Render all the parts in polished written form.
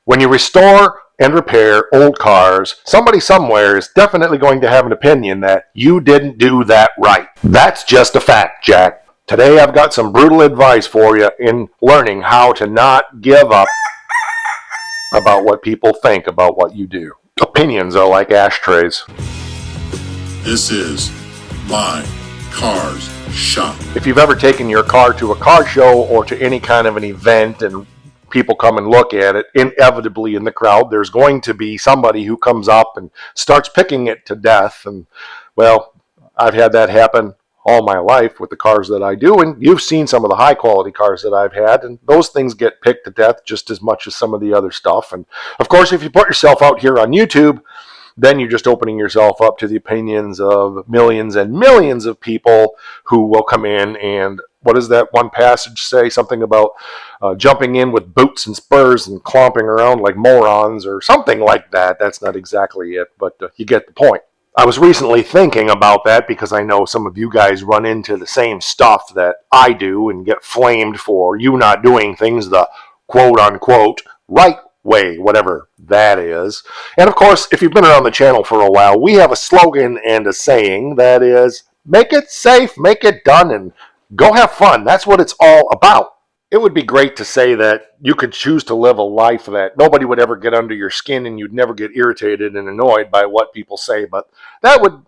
When you restore and repair old cars, somebody somewhere is definitely going to have an opinion that you didn't do that right. That's just a fact, Jack. Today I've got some brutal advice for you in learning how to not give up about what people think about what you do. Opinions are like ashtrays. This is My Car's Shop. If you've ever taken your car to a car show or to any kind of an event and people come and look at it, inevitably in the crowd there's going to be somebody who comes up and starts picking it to death. And well, I've had that happen all my life with the cars that I do, and you've seen some of the high quality cars that I've had, and those things get picked to death just as much as some of the other stuff. And of course, if you put yourself out here on YouTube, then you're just opening yourself up to the opinions of millions and millions of people who will come in and, what does that one passage say? Something about jumping in with boots and spurs and clomping around like morons or something like that. That's not exactly it, but you get the point. I was recently thinking about that because I know some of you guys run into the same stuff that I do and get flamed for you not doing things the quote-unquote right way, whatever that is. And of course, if you've been around the channel for a while, we have a slogan and a saying that is, make it safe, make it done, and go have fun. That's what it's all about. It would be great to say that you could choose to live a life that nobody would ever get under your skin and you'd never get irritated and annoyed by what people say. But that would,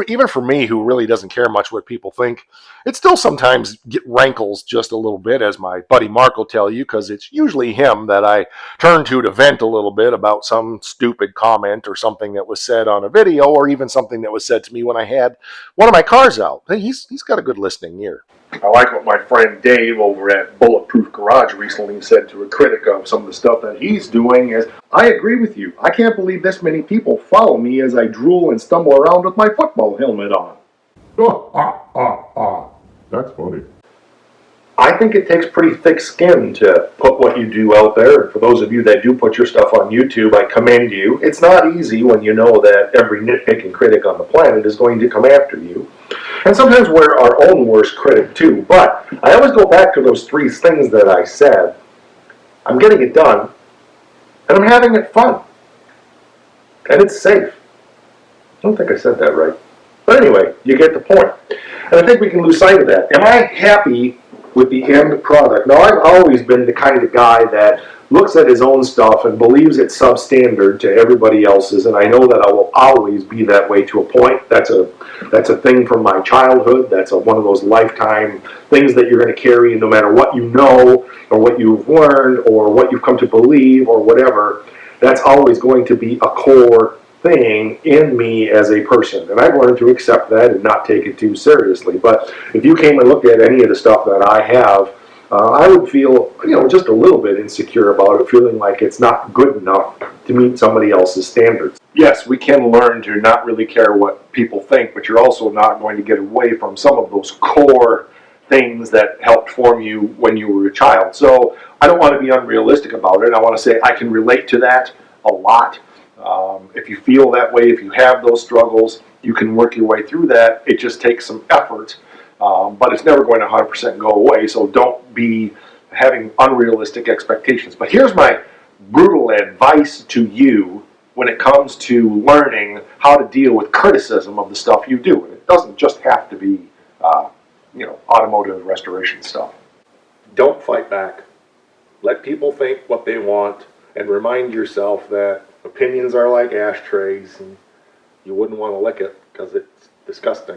even for me, who really doesn't care much what people think, it still sometimes rankles just a little bit, as my buddy Mark will tell you, because it's usually him that I turn to vent a little bit about some stupid comment or something that was said on a video, or even something that was said to me when I had one of my cars out. He's got a good listening ear. I like what my friend Dave over at Bulletproof Garage recently said to a critic of some of the stuff that he's doing is, I agree with you. I can't believe this many people follow me as I drool and stumble around with my football helmet on. That's funny. I think it takes pretty thick skin to put what you do out there. And for those of you that do put your stuff on YouTube, I commend you. It's not easy when you know that every nitpicking critic on the planet is going to come after you. And sometimes we're our own worst critic too. But I always go back to those three things that I said. I'm getting it done, and I'm having it fun. And it's safe. I don't think I said that right. But anyway, you get the point. And I think we can lose sight of that. Am I happy with the end product? Now, I've always been the kind of guy that looks at his own stuff and believes it's substandard to everybody else's, and I know that I will always be that way to a point. That's a thing from my childhood. That's one of those lifetime things that you're going to carry no matter what you know or what you've learned or what you've come to believe or whatever. That's always going to be a core thing in me as a person, and I've learned to accept that and not take it too seriously. But if you came and looked at any of the stuff that I have, I would feel, just a little bit insecure about it, feeling like it's not good enough to meet somebody else's standards. Yes, we can learn to not really care what people think, but you're also not going to get away from some of those core things that helped form you when you were a child. So I don't want to be unrealistic about it. I want to say I can relate to that a lot. If you feel that way, if you have those struggles, you can work your way through that. It just takes some effort, but it's never going to 100% go away, so don't be having unrealistic expectations. But here's my brutal advice to you when it comes to learning how to deal with criticism of the stuff you do. And it doesn't just have to be, automotive restoration stuff. Don't fight back. Let people think what they want, and remind yourself that opinions are like ashtrays, and you wouldn't want to lick it because it's disgusting.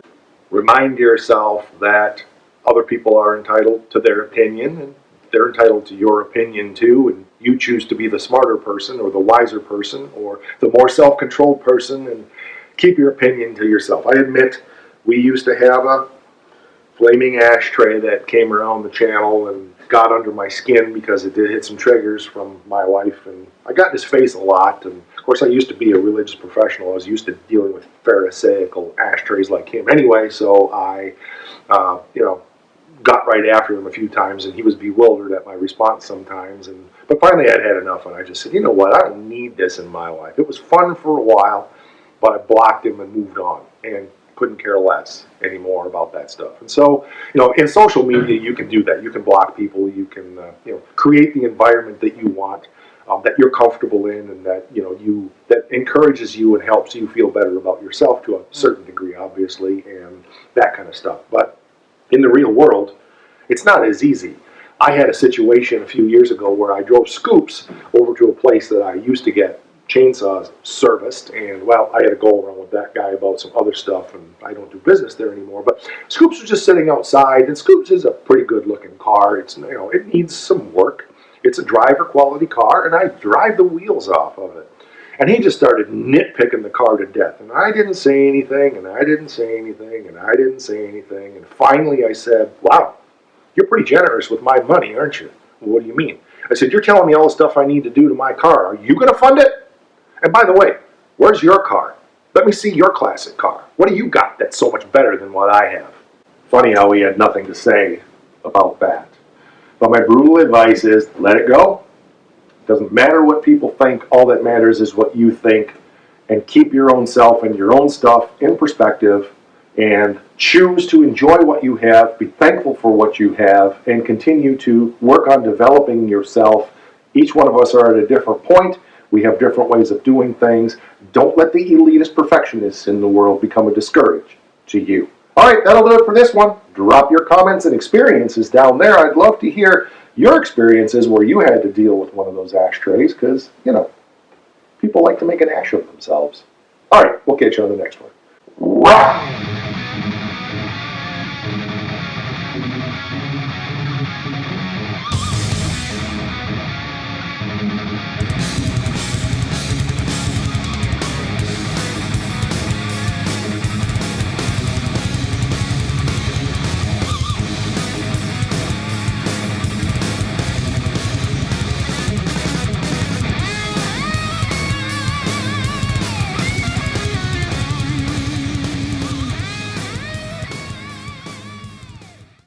Remind yourself that other people are entitled to their opinion, and they're entitled to your opinion too, and you choose to be the smarter person or the wiser person or the more self-controlled person, and keep your opinion to yourself. I admit we used to have a flaming ashtray that came around the channel and got under my skin because it did hit some triggers from my wife, and I got in his face a lot. And of course, I used to be a religious professional. I was used to dealing with pharisaical ashtrays like him anyway, so I got right after him a few times, and he was bewildered at my response sometimes. But finally I'd had enough, and I just said, you know what, I don't need this in my life. It was fun for a while, but I blocked him and moved on, and couldn't care less anymore about that stuff. And so, in social media, you can do that. You can block people. You can, create the environment that you want. that you're comfortable in, and that that encourages you and helps you feel better about yourself to a certain degree, obviously, and that kind of stuff. But in the real world, it's not as easy. I had a situation a few years ago where I drove scoops over to a place that I used to get chainsaws serviced, and well, I had to go around with that guy about some other stuff, and I don't do business there anymore. But Scoops was just sitting outside, and Scoops is a pretty good looking car. It's it needs some work. It's a driver quality car, and I drive the wheels off of it. And he just started nitpicking the car to death, and I didn't say anything, and I didn't say anything, and I didn't say anything, and finally I said, "Wow, you're pretty generous with my money, aren't you?" "Well, what do you mean?" I said, "You're telling me all the stuff I need to do to my car. Are you going to fund it? And by the way, where's your car? Let me see your classic car. What do you got that's so much better than what I have?" Funny how he had nothing to say about that. But my brutal advice is, let it go. Doesn't matter what people think. All that matters is what you think. And keep your own self and your own stuff in perspective, and choose to enjoy what you have, be thankful for what you have, and continue to work on developing yourself. Each one of us are at a different point. We have different ways of doing things. Don't let the elitist perfectionists in the world become a discourage to you. All right, that'll do it for this one. Drop your comments and experiences down there. I'd love to hear your experiences where you had to deal with one of those ashtrays, because, people like to make an ash of themselves. All right, we'll catch you on the next one.